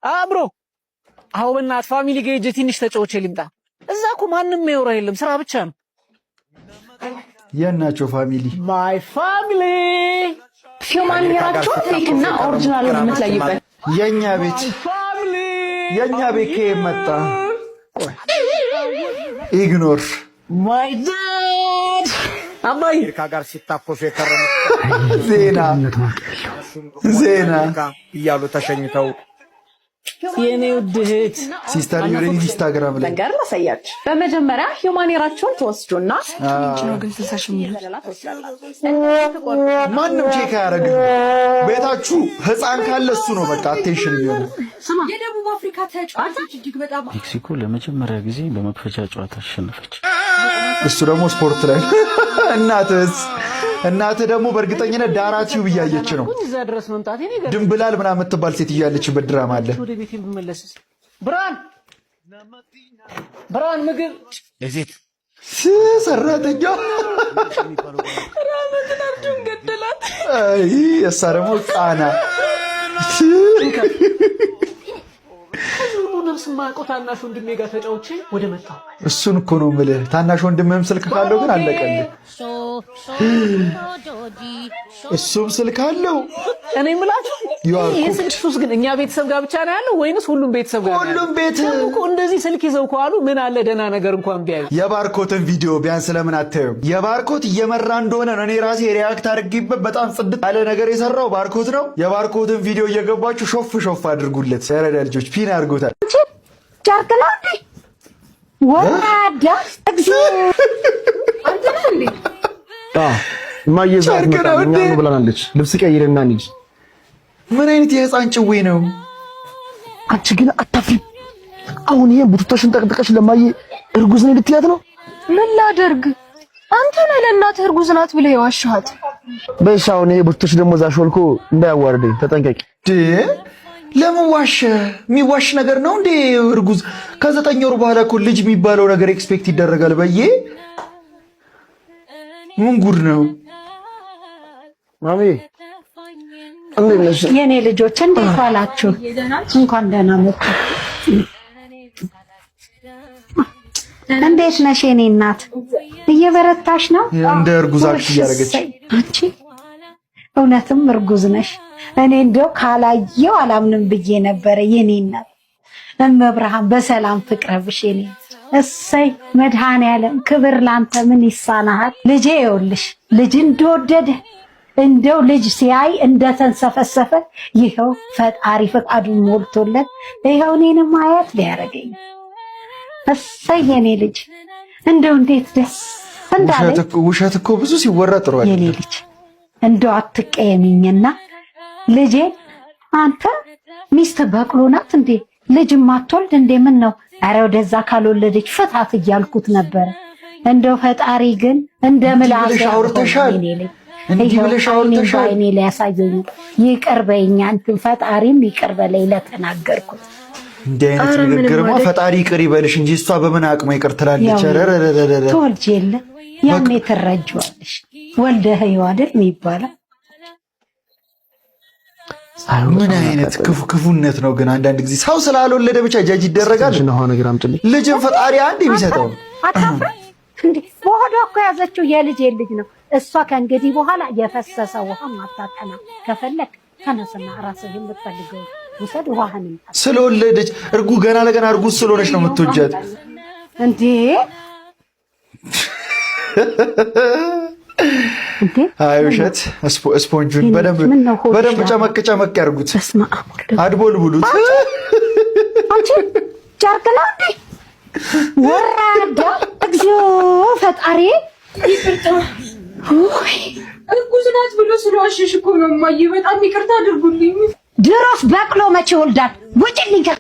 አብሮ አሁን እናት ፋሚሊ ገጅ ትንሽ ተጫውቼ ልምጣ። እዛ እኮ ማንንም ያወራ የለም ስራ ብቻ ነው። የናቸው ፋሚሊ ማይ ፋሚሊ ሂውማን ሄራቸው ፌክና ኦሪጂናል የምትለይበት የኛ ቤት ከመጣ ኢግኖር ማይ ዳድ አባይ ከጋር ሲታኮሱ የከረሙ ዜና እያሉ ተሸኝተው የኔ ውድህት ሲስተር ዩሬኒ ኢንስታግራም ላይ ነገር ማሳያች በመጀመሪያ ሂውማን ሄራቸውን ተወስዱና ነው ግን 60,000 ማንም ቼክ ያደርግልኝ ቤታችሁ ህፃን ካለ እሱ ነው በቃ አቴንሽን የሚሆነው። የደቡብ አፍሪካ ተጫዋቾች እጅግ በጣም ሜክሲኮ ለመጀመሪያ ጊዜ በመክፈቻ ጨዋታ አሸነፈች። እሱ ደግሞ ስፖርት ላይ እናትህ ደግሞ በእርግጠኝነት ዳራ ቲዩብ እያየች ነው። እዛ ድረስ መምጣቴ ነው ገር ድንብላል ምናምን የምትባል ሴት እያለችበት ድራማ አለ። ወደ ቤቴ ብመለስስ ብራን ምግብ ለዚህ ሰራተኛ ራመትን አብዱን ገደላት። አይ እሷ ደግሞ ቃና ነፍስ ማቆ ታናሽ ወንድሜ ጋር ተጫውቼ ወደ መጣው እሱን እኮ ነው የምልህ። ታናሽ ወንድምህም ስልክ ካለው ግን አለቀልህ። እሱም ስልክ አለው። እኔ የምላችሁ ይሄ ስልክ ሱስ ግን እኛ ቤተሰብ ጋር ብቻ ነው ያለው ወይንስ ሁሉም ቤተሰብ ጋር ነው? ሁሉም ቤት እኮ እንደዚህ ስልክ ይዘው ከዋሉ ምን አለ ደህና ነገር እንኳን ቢያዩ። የባርኮትን ቪዲዮ ቢያንስ ለምን አታዩም? የባርኮት እየመራ እንደሆነ ነው እኔ ራሴ ሪያክት አድርጌበት በጣም ጽድት ያለ ነገር የሰራው ባርኮት ነው። የባርኮትን ቪዲዮ እየገባችሁ ሾፍ አድርጉለት። ሰረዳ ልጆች ፒን አድርጎታል። ጃርክላ ወራዳ አንተናሊ ማየዛት ነው ብለናለች። ልብስ ቀይረና እንሂድ። ምን አይነት የህፃን ጭዌ ነው? አንቺ ግን አታፍሪ። አሁን ይሄን ቡትቶሽን ጠቅጥቀሽ ለማየ እርጉዝ ነኝ ልትያት ነው? ምን ላደርግ? አንተ ነህ ለእናትህ እርጉዝ ናት ብለህ የዋሻሃት። በሻ አሁን ይሄ ቡትቶሽ ደግሞ እዛ ሾልኮ እንዳያዋርደኝ ተጠንቀቂ። ለምን ዋሸ? የሚዋሽ ነገር ነው እንዴ? እርጉዝ ከ9 ወር በኋላ እኮ ልጅ የሚባለው ነገር ኤክስፔክት ይደረጋል። በየ ምን ጉድ ነው? ማሚ እንዴት ነሽ? የኔ ልጆች እንዴት ዋላችሁ? እንኳን ደህና መጡ። እንዴት ነሽ የኔ እናት? እየበረታሽ ነው? እንደ እርጉዝ አክት እያደረገች አንቺ እውነትም እርጉዝ ነሽ። እኔ እንደው ካላየው አላምንም ብዬ ነበረ የኔ እናት። እመብርሃን በሰላም ፍቅረብሽ የኔ እሰይ መድኃኔዓለም ክብር ላንተ። ምን ይሳናሃል ልጄ? ይኸውልሽ ልጅ እንደወደደ እንደው ልጅ ሲያይ እንደተንሰፈሰፈ ይኸው ፈጣሪ ፈቃዱን ሞልቶለት ይኸው እኔንም አያት ሊያረገኝ። እሰይ የኔ ልጅ እንደው እንዴት ደስ እንዳለ። ውሸት እኮ ብዙ ሲወራ ጥሩ አይደል የኔ ልጅ። እንደው አትቀየሚኝና ልጄ አንተ ሚስት በቅሎ ናት እንዴ? ልጅም አትወልድ እንዴ? ምን ነው? ኧረ ወደዛ ካልወለደች ፍታት እያልኩት ነበረ። እንደው ፈጣሪ ግን እንደምላሽ አውርተሻል። እንዲህ ብለሽ አውርተሻል። እኔ ላይ ያሳየኝ ይቅር በይኝ። አንተም ፈጣሪም ይቅር በለኝ ለተናገርኩት። እንዲህ አይነት ንግግርማ ፈጣሪ ይቅር ይበልሽ እንጂ እሷ በምን አቅሟ ይቅር ትላለች? ትወልጅ የለ ያኔ ትረጂዋለሽ። ወልደህ አይደል የሚባለው? ምን አይነት ክፉነት ነው ግን! አንዳንድ ጊዜ ሰው ስላልወለደ ብቻ ጃጅ ይደረጋል። ልጅን ፈጣሪ አንድ የሚሰጠው አታፍራ እንዴ? በሆዷ እኮ ያዘችው የልጅ ልጅ ነው። እሷ ከእንግዲህ በኋላ የፈሰሰ ውሃ ማታጠና። ከፈለክ ተነስና ራስህን ልትፈልገው ውሰድ ውሃህን። ስለወለደች ገና ለገና እርጉዝ ስለሆነች ነው የምትወጃት እንዴ? አይ ውሸት። ስፖንጁን በደንብ ጨመቅ ያርጉት፣ አድቦል ብሉት። አንቺ ጃርክላ እንዴ ወራዳ! እግዚኦ ፈጣሪ ይቅርታ። እርጉዝ ናት ብሎ ስለዋሸሽ እኮ ነው እማዬ። በጣም ይቅርታ አድርጉልኝ። ድሮስ በቅሎ መቼ ወልዳል? ውጭልኝ።